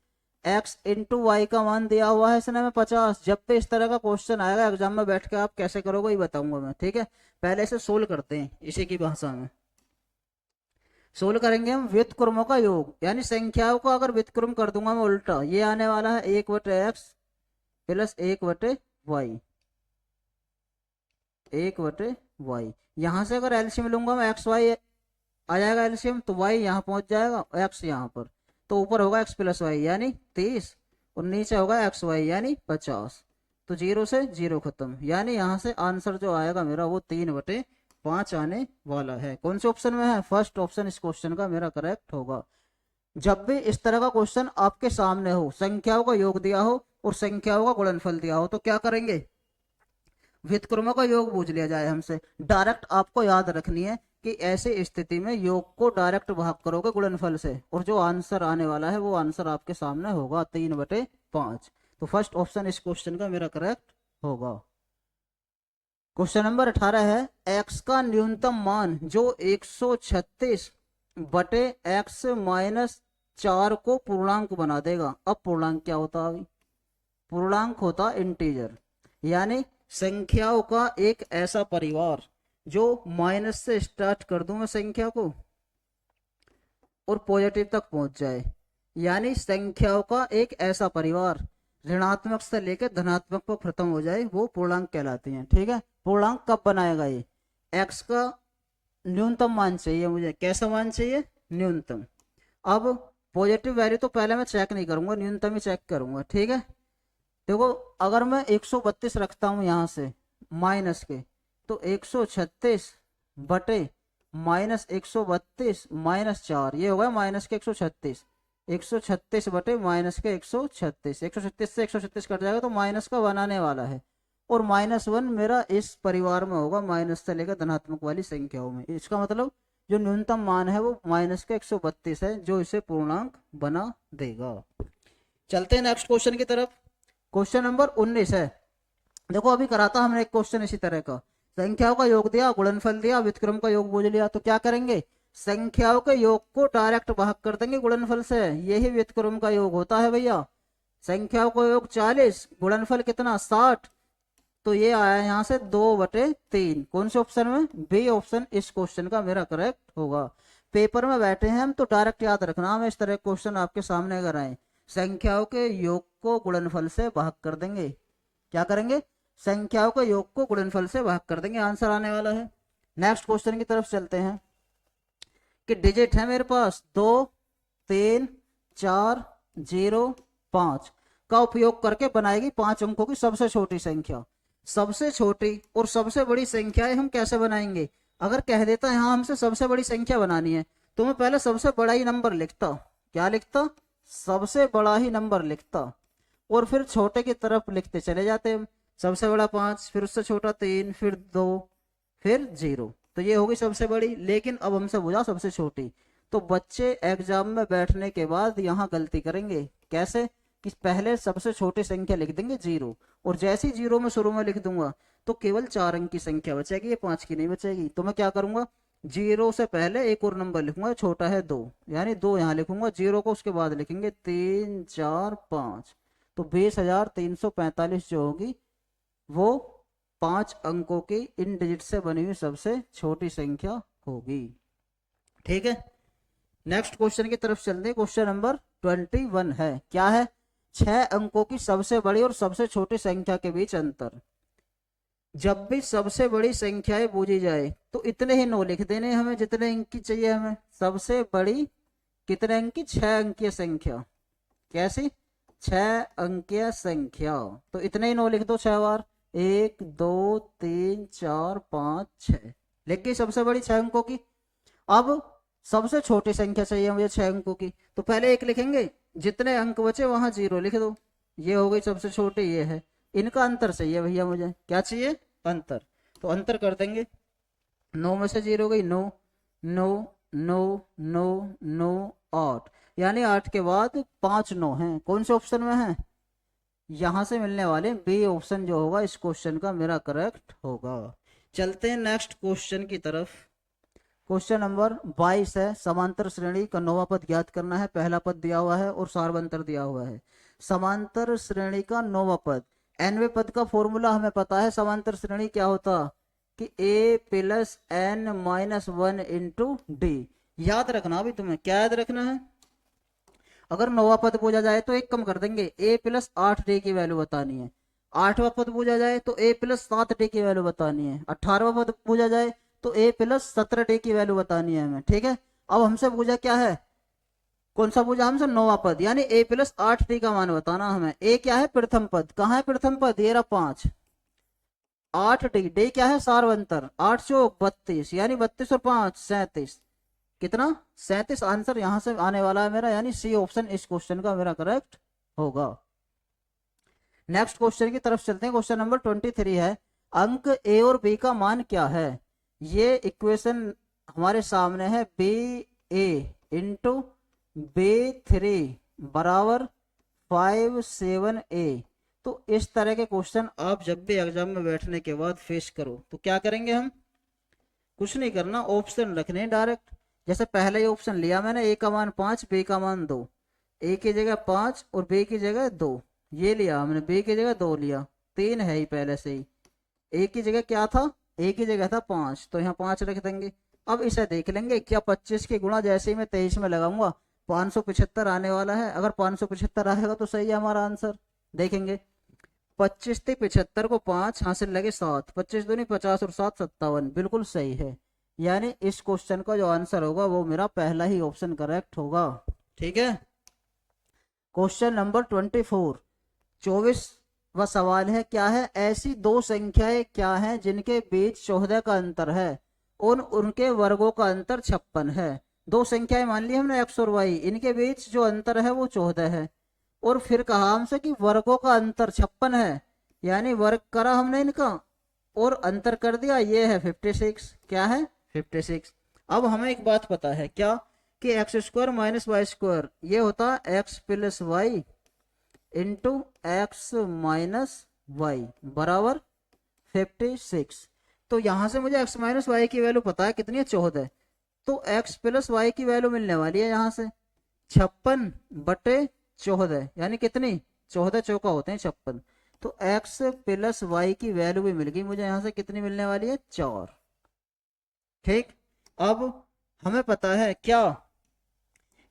x इंटू वाई का मान दिया हुआ है इसने में 50। जब पे इस तरह का क्वेश्चन आएगा एग्जाम में बैठ के आप कैसे करोगे ये बताऊंगा मैं। ठीक है, पहले इसे सोल्व करते हैं इसी की भाषा में। सोल्व करेंगे हम व्युत्क्रमों का योग, यानी संख्याओं को अगर व्युत्क्रम कर दूंगा मैं उल्टा, ये आने वाला है 1/x प्लस 1/y, 1/y। यहां से अगर एलसीएम लूंगा मैं एक्स वाई आ जाएगा एलसीएम, तो y यहाँ पहुंच जाएगा, x यहाँ पर, तो ऊपर होगा x प्लस वाई यानी 30, और नीचे होगा एक्स वाई यानी 50। तो 0 से 0 खत्म, यानी यहाँ से आंसर जो आएगा मेरा वो 3/5 आने वाला है। कौन से ऑप्शन में है? फर्स्ट ऑप्शन इस क्वेश्चन का मेरा करेक्ट होगा। जब भी इस तरह का क्वेश्चन आपके सामने हो, संख्याओं का योग दिया हो और संख्याओं का गुणनफल दिया हो, तो क्या करेंगे? व्युत्क्रमों का योग पूछ लिया जाए हमसे, डायरेक्ट आपको याद रखनी है कि ऐसी स्थिति में योग को डायरेक्ट भाग करोगे गुणनफल से, और जो आंसर आने वाला है वो आंसर आपके सामने होगा 3/5। तो फर्स्ट ऑप्शन इस क्वेश्चन का मेरा करेक्ट होगा। क्वेश्चन नंबर 18 है x का न्यूनतम मान जो 136/x-4 को पूर्णांक बना देगा। अब पूर्णांक क्या होता है? पूर्णांक होता इंटीजर, यानी संख्याओं का एक ऐसा परिवार जो माइनस से स्टार्ट कर दूं मैं संख्या को और पॉजिटिव तक पहुंच जाए, यानी संख्याओं का एक ऐसा परिवार ऋणात्मक से लेकर धनात्मक पर खत्म हो जाए, वो पूर्णांक कहलाते हैं। ठीक है, पूर्णांक कब बनाएगा? ये x का न्यूनतम मान चाहिए मुझे। कैसा मान चाहिए? न्यूनतम। अब पॉजिटिव वैल्यू तो पहले मैं चेक नहीं करूंगा, न्यूनतम ही चेक करूंगा। ठीक है, देखो अगर मैं 132 रखता हूं यहां से माइनस के, तो 136 बटे -132 -4, ये होगा माइनस के 136, 136 बटे माइनस के 136, 136 से 136 कट जाएगा तो माइनस का 1 आने वाला है। और -1 मेरा इस परिवार में होगा माइनस से लेकर धनात्मक वाली संख्याओं में। इसका मतलब जो न्यूनतम मान है वो माइनस का 132 है, जो इसे पूर्णांक बना देगा। चलते हैं नेक्स्ट क्वेश्चन की तरफ। क्वेश्चन नंबर 19 है। देखो अभी करा था हमने एक क्वेश्चन इसी तरह का, संख्याओं का योग दिया, गुणनफल दिया, व्युत्क्रम का योग बूझ लिया। तो क्या करेंगे, संख्याओं के योग को डायरेक्ट भाग कर देंगे गुणनफल से, यही व्युत्क्रम का योग होता है भैया। संख्याओं का योग 40, गुणनफल कितना 60, तो ये आया यहाँ से 2/3। कौन से ऑप्शन में, बी ऑप्शन इस क्वेश्चन का मेरा करेक्ट होगा। पेपर में बैठे हैं हम तो डायरेक्ट याद रखना, हम इस तरह क्वेश्चन आपके सामने अगर आए, संख्याओं के योग को गुणनफल से भाग कर देंगे। क्या करेंगे, संख्याओं के योग को गुणनफल से भाग कर देंगे, आंसर आने वाला है। नेक्स्ट क्वेश्चन की तरफ चलते हैं कि डिजिट है मेरे पास 2 3 4 0 5 का उपयोग करके बनाएगी 5 अंकों की सबसे छोटी संख्या। सबसे छोटी और सबसे बड़ी संख्याएं हम कैसे बनाएंगे, अगर कह देता है हाँ हमसे सबसे बड़ी संख्या बनानी है तो मैं पहले सबसे बड़ा ही नंबर लिखता। क्या लिखता, सबसे बड़ा ही नंबर लिखता, और फिर छोटे की तरफ लिखते चले जाते हम। सबसे बड़ा 5, फिर उससे छोटा 3, फिर 2, फिर 0, तो ये होगी सबसे बड़ी। लेकिन अब हमसे पूछा सबसे छोटी, तो बच्चे एग्जाम में बैठने के बाद यहाँ गलती करेंगे। कैसे, कि पहले सबसे छोटी संख्या लिख देंगे 0, और जैसे ही 0 में शुरू में लिख दूंगा तो केवल 4 अंक की संख्या बचेगी, ये 5 की नहीं बचेगी। तो मैं क्या करूंगा, 0 से पहले एक और नंबर लिखूंगा, छोटा है 2, यानी 2 यहाँ लिखूंगा, 0 को उसके बाद लिखेंगे 3 4 5, तो 20,345 जो होगी वो 5 अंकों की इन डिजिट से बनी हुई सबसे छोटी संख्या होगी। ठीक है, नेक्स्ट क्वेश्चन की तरफ चलते हैं। क्वेश्चन नंबर 21 है, क्या है, 6 अंकों की सबसे बड़ी और सबसे छोटी संख्या के बीच अंतर। जब भी सबसे बड़ी संख्याएं बूझी जाए तो इतने ही 9 लिख देने हमें जितने अंक की चाहिए हमें। सबसे बड़ी कितने अंक की, 6 अंकीय संख्या। कैसी, 6 अंकीय संख्या, तो इतने ही 9 लिख दो 6 बार, 1 2 3 4 5 6 लिख गई सबसे बड़ी 6 अंकों की। अब सबसे छोटी संख्या चाहिए मुझे 6 अंकों की, तो पहले 1 लिखेंगे, जितने अंक बचे वहां 0 लिख दो, ये हो गई सबसे छोटी, ये है। इनका अंतर चाहिए भैया मुझे, क्या चाहिए, अंतर। तो अंतर कर देंगे, 9 में से 0 गई 9, 9 9 9 9 8, यानी 8 के बाद 5 9 हैं। कौन से ऑप्शन में है, यहां से मिलने वाले बी ऑप्शन जो होगा इस क्वेश्चन का मेरा करेक्ट होगा। चलते हैं नेक्स्ट क्वेश्चन की तरफ। क्वेश्चन नंबर 22 है, समांतर श्रेणी का 9वां पद ज्ञात करना है। पहला पद दिया हुआ है और सार्वंतर दिया हुआ है। समांतर श्रेणी का 9वां पद, nवें पद का फॉर्मूला हमें पता है। समांतर श्रेणी क्या होता कि a plus n minus 1 into D. याद रखना, अभी तुम्हें क्या याद रखना है, अगर 9वां पद पूछा जाए तो एक कम कर देंगे, a प्लस 8d की वैल्यू बतानी है। 8वां पद पूछा जाए तो a प्लस 7d की वैल्यू बतानी है। 18वां पद पूछा जाए तो a प्लस 17d की वैल्यू बतानी है हमें। ठीक है, अब हमसे पूछा क्या है, कौन सा पूछा हमसे, 9वां पद, यानी a प्लस 8d का मान बताना हमें। a क्या है, प्रथम पद, कहाँ है प्रथम पद, ये रहा 5। 8d, d क्या है, सार्वंतर, 8 चौक 32, यानी 32 और 5 37, कितना 37। आंसर यहां से आने वाला है मेरा, यानी सी ऑप्शन इस क्वेश्चन का मेरा करेक्ट होगा। नेक्स्ट क्वेश्चन की तरफ चलते हैं। क्वेश्चन नंबर 23 है, अंक a और b का मान क्या है। ये इक्वेशन हमारे सामने है, बी ए इंटू B3 बराबर 5 7a। तो इस तरह के क्वेश्चन आप जब भी एग्जाम में बैठने के बाद फेस करो तो क्या करेंगे हम, कुछ नहीं करना, ऑप्शन रखने डायरेक्ट। जैसे पहले ही ऑप्शन लिया मैंने, a का मान 5, b का मान 2, a की जगह 5 और b की जगह 2, ये लिया हमने, b की जगह 2 लिया, 3 है ही पहले से ही। a की जगह क्या था, a की जगह था 5, तो यहाँ 5 रख देंगे। अब इसे देख लेंगे, क्या 25 की गुणा जैसे ही मैं 23 में लगाऊंगा 575 आने वाला है। अगर 575 आएगा तो सही है हमारा आंसर। देखेंगे, 25 थी 75 को 5 हासिल लगे 7, 25 दूनी 50 और 7 57, बिल्कुल सही है। यानी इस क्वेश्चन का जो आंसर होगा वो मेरा पहला ही ऑप्शन करेक्ट होगा। ठीक है, क्वेश्चन नंबर 24, 24वां सवाल है, क्या है, ऐसी दो संख्याएं क्या हैं जिनके बीच 14 का अंतर है उन उनके वर्गों का अंतर 56 है। दो संख्याएं मान ली हमने x और y, इनके बीच जो अंतर है वो 14 है। और फिर कहा हमसे कि वर्गों का अंतर 56 है, यानी वर्ग करा हमने इनका और अंतर कर दिया, ये है 56। क्या है? 56। अब हमें एक बात पता है, क्या? कि X square minus Y square ये होता है X plus Y into X minus Y बराबर 56। तो यहां से मुझे x माइनस वाई की वैल्यू पता है कितनी है, 14। तो x प्लस वाई की वैल्यू मिलने वाली है यहाँ से 56/14, यानी कितनी? 14 चौका होते हैं 56। तो x प्लस वाई की वैल्यू भी मिल गई मुझे यहाँ से, कितनी मिलने वाली है? 4। ठीक। अब हमें पता है क्या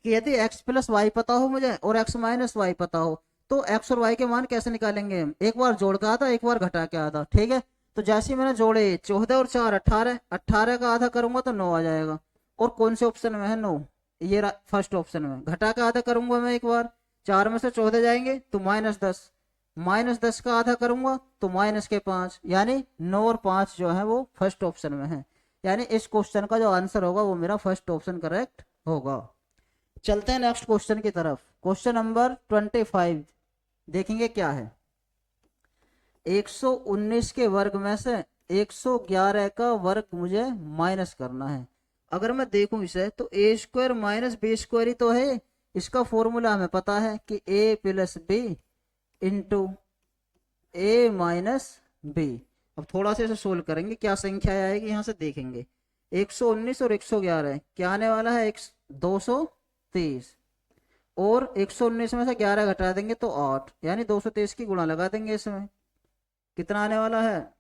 कि यदि x प्लस वाई पता हो मुझे और x माइनस वाई पता हो तो x और y के मान कैसे निकालेंगे हम? एक बार जोड़ के आता, एक बार घटा के आता। ठीक है। तो जैसे मैंने जोड़े 14 और 4 18, 18 का आधा करूंगा तो 9 आ जाएगा। और कौन से ऑप्शन में है? 9। ये फर्स्ट ऑप्शन में। घटा के आधा करूंगा मैं एक बार, 4 में से 14 जाएंगे तो -10, -10 का आधा करूंगा तो -5, यानी 9 और 5 जो है वो फर्स्ट ऑप्शन में है। यानी इस क्वेश्चन का जो आंसर होगा वो मेरा फर्स्ट ऑप्शन करेक्ट होगा। चलते हैं नेक्स्ट क्वेश्चन की तरफ। क्वेश्चन नंबर 25 देखेंगे क्या है। 119 के वर्ग में से 111 का वर्ग मुझे माइनस करना है। अगर मैं देखूं इसे तो ए स्क्वायर माइनस बी स्क्वायर ही तो है। इसका फॉर्मूला हमें पता है कि ए प्लस बी इंटू ए माइनस बी। अब थोड़ा सा इसे सोल्व करेंगे, क्या संख्या आएगी यहाँ से देखेंगे। 119 और 111 क्या आने वाला है? 223। और 119 में से 11 घटा देंगे तो 8, यानी 223 की गुणा लगा देंगे इसमें, कितना आने वाला है?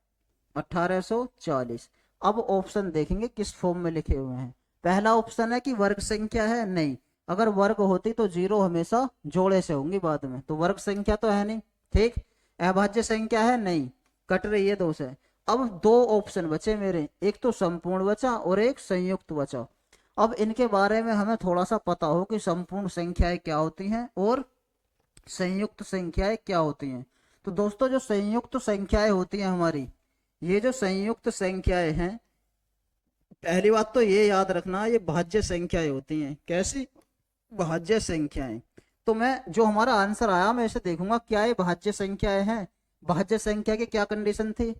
1840। अब ऑप्शन देखेंगे किस फॉर्म में लिखे हुए हैं। पहला ऑप्शन है कि वर्ग संख्या है, नहीं। अगर वर्ग होती तो जीरो हमेशा जोड़े से होंगी बाद में, तो वर्ग संख्या तो है नहीं। ठीक। अभाज्य संख्या है, नहीं, कट रही है 2 से। अब दो ऑप्शन बचे मेरे, एक तो संपूर्ण बचा और एक संयुक्त बचा। अब इनके बारे में हमें थोड़ा सा पता हो कि संपूर्ण संख्याएं क्या होती हैं और संयुक्त संख्याएं क्या होती हैं। तो दोस्तों जो संयुक्त संख्याएं होती हैं हमारी, ये जो संयुक्त संख्याएं हैं, पहली बात तो ये याद रखना, ये भाज्य संख्याएं होती हैं। कैसी? भाज्य संख्याएं। तो मैं जो हमारा आंसर आया मैं इसे देखूंगा क्या ये भाज्य संख्याएं हैं। भाज्य संख्या की क्या कंडीशन थी?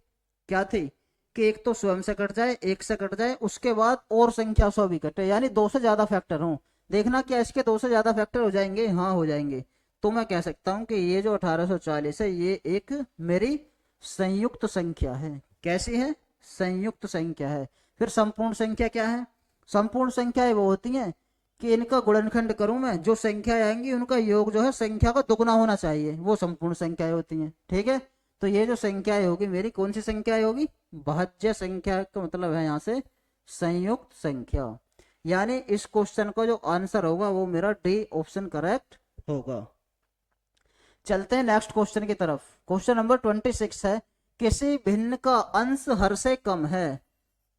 क्या थी? कि एक तो स्वयं से कट जाए, एक से कट जाए, उसके बाद और संख्या सौ भी कटे, यानी 2 से ज्यादा फैक्टर हो। देखना क्या इसके 2 से ज्यादा फैक्टर हो जाएंगे? हाँ हो जाएंगे। तो मैं कह सकता हूं कि ये जो 1840 है ये एक मेरी संयुक्त संख्या है। कैसी है? संयुक्त संख्या है। फिर संपूर्ण संख्या क्या है? संपूर्ण संख्याएं वो होती हैं कि इनका गुणनखंड करूं मैं, जो संख्या आएंगी उनका योग जो है संख्या का दुगना होना चाहिए, वो संपूर्ण संख्याएं होती हैं। ठीक है। तो ये जो संख्याएं होगी मेरी, कौन सी संख्याएं होगी? भाज्य संख्या का मतलब है यहाँ से संयुक्त संख्या। यानी इस क्वेश्चन का जो आंसर होगा वो मेरा डी ऑप्शन करेक्ट होगा। चलते हैं नेक्स्ट क्वेश्चन की तरफ। क्वेश्चन नंबर 26 है, किसी भिन्न का अंश हर से कम है।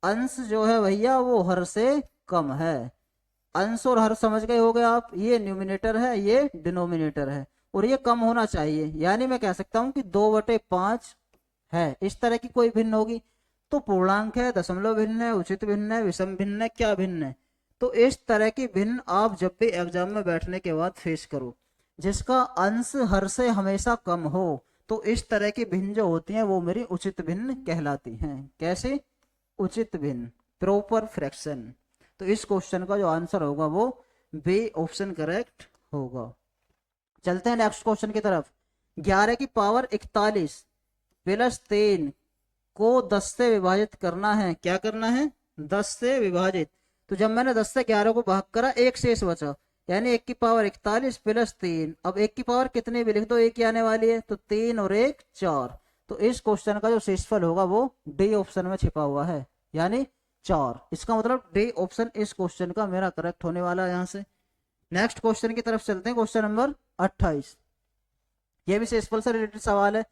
अंश जो है भैया वो हर से कम है। अंश और हर समझ गए होगे आप, ये न्यूमिनेटर है, ये डिनोमिनेटर है, और ये कम होना चाहिए। यानी मैं कह सकता हूं कि 2/5 है। इस तरह की कोई भिन्न होगी तो पूर्णांक है, दशमलव भिन्न है, उचित भिन्न है, विषम भिन्न है, क्या भिन्न है। तो इस तरह की भिन्न आप जब भी एग्जाम में बैठने के बाद फेस करो, जिसका अंश हर से हमेशा कम हो, तो इस तरह की भिन्न जो होती हैं वो मेरी उचित भिन्न कहलाती हैं। कैसे? उचित भिन्न, प्रॉपर फ्रैक्शन। तो इस क्वेश्चन का जो आंसर होगा वो बी ऑप्शन करेक्ट होगा। चलते हैं नेक्स्ट क्वेश्चन की तरफ। 11 की पावर 41 प्लस 3 को 10 से विभाजित करना है। क्या करना है? 10 से विभाजित। तो जब मैंने 10 से 11 को भाग करा, एक शेष बचा, यानी 1 की पावर 41 प्लस 3। अब 1 की पावर कितनी भी लिख दो, एक ही आने वाली है, तो 3 और 1 4। तो इस क्वेश्चन का जो शेषफल होगा वो डी ऑप्शन में छिपा हुआ है, यानी 4। इसका मतलब डी ऑप्शन इस क्वेश्चन का मेरा करेक्ट होने वाला है। यहाँ से नेक्स्ट क्वेश्चन की तरफ चलते हैं। क्वेश्चन नंबर 28, ये भी शेषफल से रिलेटेड सवाल है।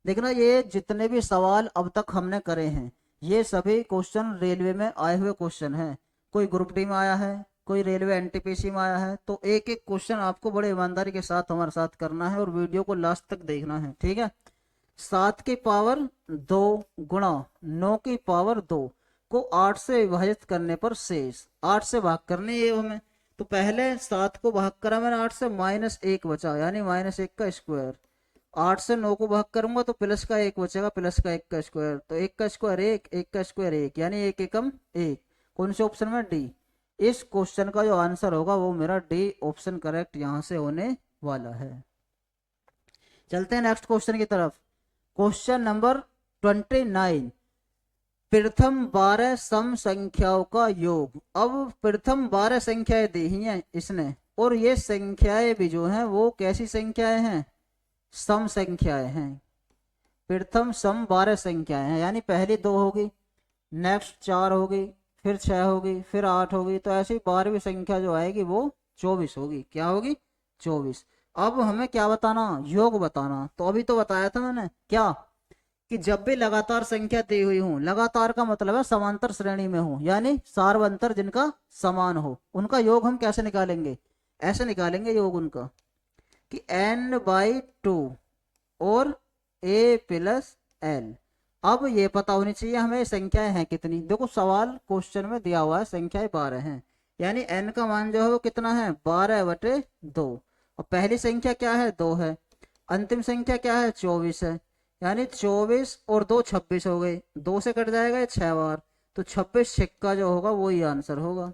देखना, ये जितने भी सवाल अब तक हमने करे हैं ये सभी क्वेश्चन रेलवे में आए हुए क्वेश्चन हैं। कोई ग्रुप डी में आया है, कोई रेलवे एनटीपीसी में आया है। तो एक एक क्वेश्चन आपको बड़े ईमानदारी के साथ हमारे साथ करना है और वीडियो को लास्ट तक देखना है। ठीक है। 7 की पावर 2 गुणा 9 की पावर 2, को 8 से विभाजित करने पर शेष, 8 से भाग करनी है हमें। तो पहले 7 को भाग करा मैंने 8 से, -1 बचा, यानी -1 का स्क्वायर। 8 से 9 को भाग करूंगा तो प्लस का 1 बचेगा, प्लस का 1 का स्क्वायर। तो 1 का स्क्वायर 1, 1 का स्क्वायर 1, यानी 1 एकम 1। कौन से ऑप्शन में? डी। इस क्वेश्चन का जो आंसर होगा वो मेरा डी ऑप्शन करेक्ट यहां से होने वाला है। चलते हैं नेक्स्ट क्वेश्चन की तरफ। क्वेश्चन नंबर 29, प्रथम 12 सम संख्याओं का योग। अब प्रथम 12 संख्याएं दी हैं इसने, और ये संख्याएं भी जो हैं वो कैसी संख्याएं हैं? सम संख्याएं हैं। प्रथम सम 12 संख्याएं हैं, यानी पहली 2 होगी, नेक्स्ट 4 होगी, फिर 6 होगी, फिर 8 होगी, तो ऐसी 12वीं संख्या जो आएगी वो 24 होगी। क्या होगी? 24। अब हमें क्या बताना? योग बताना। तो अभी तो बताया था मैंने क्या, कि जब भी लगातार संख्या दी हुई हो, लगातार का मतलब है समांतर श्रेणी में हो, यानी सार्वंतर जिनका समान हो, उनका योग हम कैसे निकालेंगे? ऐसे निकालेंगे योग उनका कि n/2 और a प्लस l। अब ये पता होनी चाहिए हमें संख्याएं हैं कितनी। देखो सवाल क्वेश्चन में दिया हुआ है संख्याएं 12 हैं, यानी n का मान जो है वो कितना है? 12/2। और पहली संख्या क्या है? 2 है। अंतिम संख्या क्या है? 24 है, यानी 24 और 2 26 हो गए, 2 से कट जाएगा 6 बार, तो 26 छिक्का जो होगा वो ही आंसर होगा।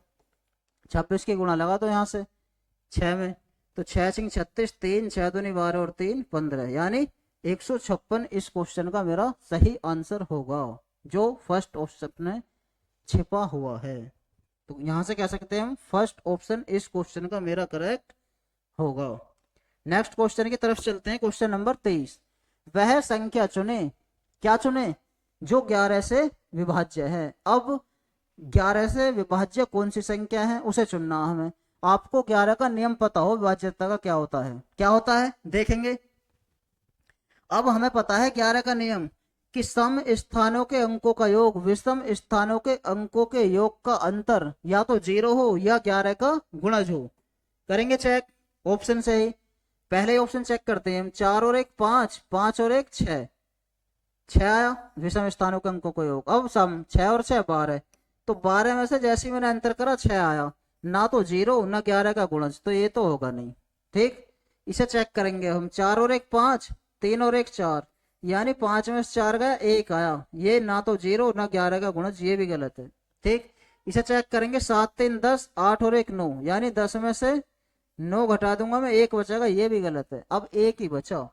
26 की गुणा लगा तो यहाँ से 6 में, तो 6 छिंग 36, 3 6 दूनी 12 और 3 15, यानी 156 इस क्वेश्चन का मेरा सही आंसर होगा, जो फर्स्ट ऑप्शन में छिपा हुआ है। तो यहां से कह सकते हैं हम फर्स्ट ऑप्शन इस क्वेश्चन का मेरा करेक्ट होगा। नेक्स्ट क्वेश्चन की तरफ चलते हैं। क्वेश्चन नंबर 23, वह संख्या चुने, क्या चुने? जो 11 से विभाज्य है। अब 11 से विभाज्य कौन सी संख्या है उसे चुनना हमें। आपको 11 का नियम पता हो विभाज्यता का क्या होता है? क्या होता है देखेंगे। अब हमें पता है 11 का नियम कि सम स्थानों के अंकों का योग विषम स्थानों के अंकों के योग का अंतर या तो 0 हो या 11 का गुणज हो। करेंगे चेक ऑप्शन से ही। पहले ऑप्शन चेक करते हैं हम। 4 और 1 5, 5 और 1 6, 6 आया विषम स्थानों के अंकों का योग। अब सम 6 और 6 12, तो 12 में से जैसे ही मैंने अंतर करा 6 आया, ना तो 0 ना 11 का गुणज, तो ये तो होगा नहीं। ठीक, इसे चेक करेंगे हम। 4 और 1 5, 3 और 1 4, यानी 5 में से 4 गया 1 आया, ये ना तो 0 ना 11 का गुणज, ये भी गलत है। ठीक, इसे चेक करेंगे। 7 3 10, 8 और 1 9, यानी 10 में से 9 घटा दूंगा मैं, 1 बचेगा, ये भी गलत है। अब 1 ही बचा।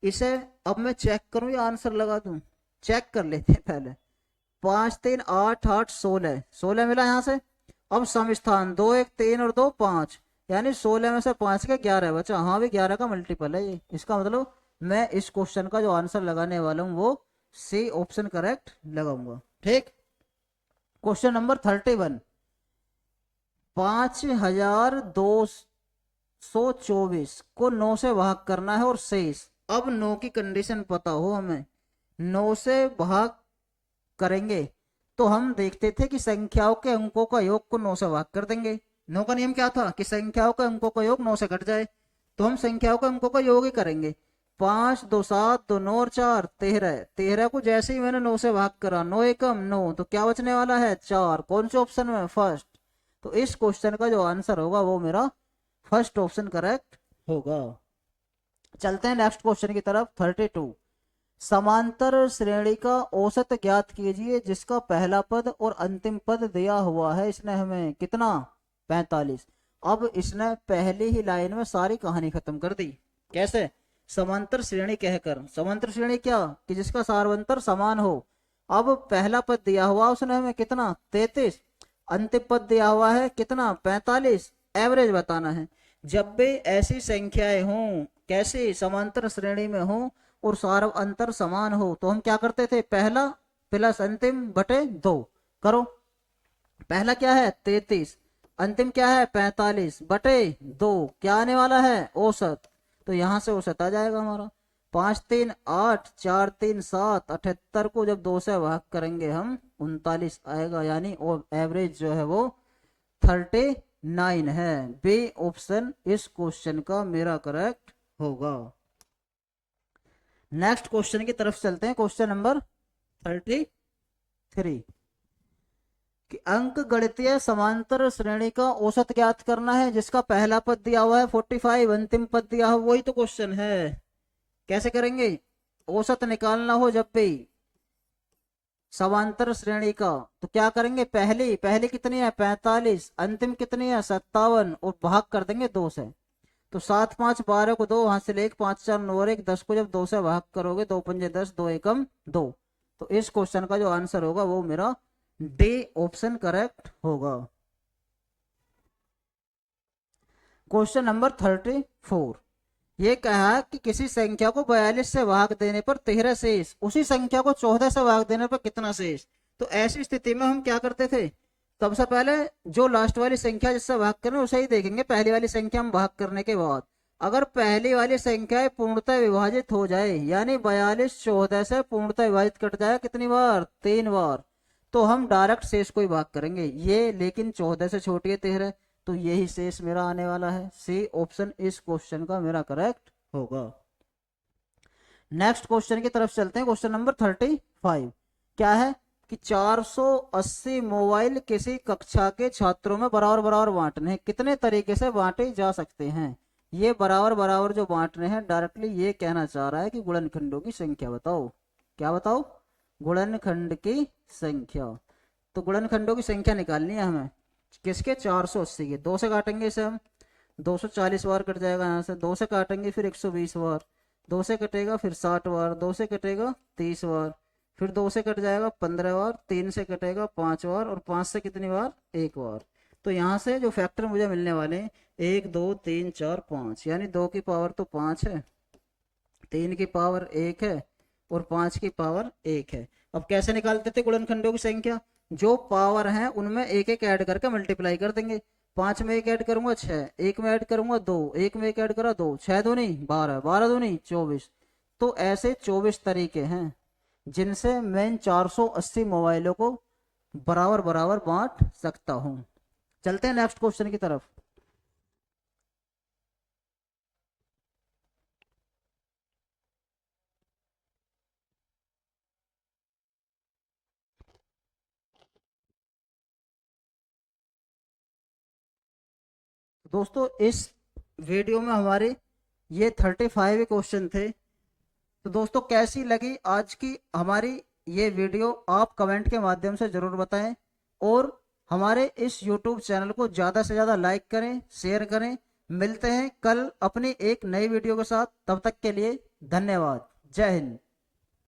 इसे अब मैं चेक करूं या आंसर लगा दूं? चेक कर लेते हैं पहले। 5 3 8 8 16, 16 मिला यहां से। अब सम स्थान 2 1 3 और 2 5, यानी 16 में से 5 के 11 बचा। हाँ भी 11 का मल्टीपल है ये। इसका मतलब मैं इस क्वेश्चन का जो आंसर लगाने वाला हूं वो सी ऑप्शन करेक्ट लगाऊंगा। ठीक, क्वेश्चन नंबर 31, 5224 को 9 से भाग करना है और शेष। अब 9 की कंडीशन पता हो हमें। 9 से भाग करेंगे तो हम देखते थे कि संख्याओं के अंकों का योग को 9 से भाग कर देंगे। 9 का नियम क्या था? कि संख्याओं के अंकों का योग 9 से कट जाए, तो हम संख्याओं के अंकों का योग ही करेंगे। 5 2 7 2 9 और 4 13, 13 को जैसे ही मैंने 9 से भाग करा, 9 एकम 9, तो क्या बचने वाला है? 4। कौन से ऑप्शन में? फर्स्ट। तो इस क्वेश्चन का जो आंसर होगा वो मेरा फर्स्ट ऑप्शन करेक्ट होगा। चलते हैं नेक्स्ट क्वेश्चन की तरफ। 32, समांतर श्रेणी का औसत ज्ञात कीजिए जिसका पहला पद और अंतिम पद दिया हुआ है। इसने हमें कितना? 45। अब इसने पहली ही लाइन में सारी कहानी खत्म कर दी। कैसे? समांतर श्रेणी कहकर। समांतर श्रेणी क्या? कि जिसका सार्वंतर समान हो। अब पहला पद दिया हुआ उसने हमें कितना? 33। अंतिम पद दिया हुआ है कितना? 45। एवरेज बताना है। जब भी ऐसी संख्याएं हों, कैसी? समांतर श्रेणी में हो और सार्व अंतर समान हो, तो हम क्या करते थे? पहला प्लस अंतिम बटे 2 करो। पहला क्या है? 33, अंतिम क्या है? 45 बटे 2, क्या आने वाला है? औसत। तो यहां से औसत आ जाएगा हमारा। 5 3 8, 4 3 7, 78 को जब 2 से भाग करेंगे हम 39 आएगा, यानी एवरेज जो है वो 39 है। बी ऑप्शन इस क्वेश्चन का मेरा करेक्ट होगा। नेक्स्ट क्वेश्चन की तरफ चलते हैं। क्वेश्चन नंबर 33, कि अंक गणितीय समांतर श्रेणी का औसत ज्ञात करना है, जिसका पहला पद दिया हुआ है 45, अंतिम पद दिया हुआ, वही तो क्वेश्चन है। कैसे करेंगे? औसत निकालना हो जब भी समांतर श्रेणी का, तो क्या करेंगे? पहली पहली कितनी है? 45, अंतिम कितनी है? 57, और भाग कर देंगे 2 से। तो 7 5 12 को 2 हासिल 1, 5 4 9 और 1 10 को जब 2 से भाग करोगे 2 पंजे 10, 2 एकम 2। तो इस क्वेश्चन का जो आंसर होगा वो मेरा डी ऑप्शन करेक्ट होगा। क्वेश्चन नंबर 34, ये कहा कि किसी संख्या को 42 से भाग देने पर 13 शेष, उसी संख्या को 14 से भाग देने पर कितना शेष। तो ऐसी स्थिति में हम क्या करते थे? सबसे पहले जो लास्ट वाली संख्या जिससे भाग करें उसे ही देखेंगे, पहली वाली संख्या हम भाग करने के बाद। अगर पहली वाली संख्या पूर्णतः विभाजित हो जाए, यानी 42 14 से पूर्णतः विभाजित कट जाए कितनी बार? 3 बार, तो हम डायरेक्ट शेष को ही भाग करेंगे ये, लेकिन 14 से छोटी है 13, तो यही शेष मेरा आने वाला है। सी ऑप्शन इस क्वेश्चन का मेरा करेक्ट होगा। नेक्स्ट क्वेश्चन की तरफ चलते हैं। क्वेश्चन नंबर 35 क्या है कि 480 मोबाइल किसी कक्षा के छात्रों में बराबर बराबर बांटने हैं, कितने तरीके से बांटे जा सकते हैं? ये बराबर बराबर जो बांटने हैं, डायरेक्टली ये कहना चाह रहा है कि गुणनखंडों की संख्या बताओ। क्या बताओ? गुणनखंड की संख्या। तो गुणनखंडों की संख्या निकालनी है हमें, किसके? 480 के। 2 से काटेंगे इसे हम, 240 बार कट जाएगा यहाँ से। 2 से काटेंगे फिर 120 बार, 2 से कटेगा फिर 60 बार, 2 से कटेगा 30 बार, फिर 2 से कट जाएगा 15 बार, 3 से कटेगा 5 बार, और 5 से कितनी बार? 1 बार। तो यहाँ से जो फैक्टर मुझे मिलने वाले हैं 1 2 3 4 5, यानी 2 की पावर तो 5 है, 3 की पावर 1 है, और 5 की पावर 1 है। अब कैसे निकालते थे गुणनखंडों की संख्या? जो पावर है उनमें एक एक ऐड करके मल्टीप्लाई कर देंगे। 5 में एक ऐड करूंगा 6, 1 में ऐड करूंगा 2, 1 में एक ऐड करा 2, 6 दूनी 12, 12 दूनी 24। तो ऐसे 24 तरीके हैं जिनसे मैं इन 480 मोबाइलों को बराबर बराबर बांट सकता हूं। चलते हैं नेक्स्ट क्वेश्चन की तरफ। दोस्तों इस वीडियो में हमारे ये 35 क्वेश्चन थे। तो दोस्तों कैसी लगी आज की हमारी ये वीडियो, आप कमेंट के माध्यम से जरूर बताएं, और हमारे इस YouTube चैनल को ज़्यादा से ज़्यादा लाइक करें, शेयर करें। मिलते हैं कल अपनी एक नई वीडियो के साथ, तब तक के लिए धन्यवाद। जय हिंद।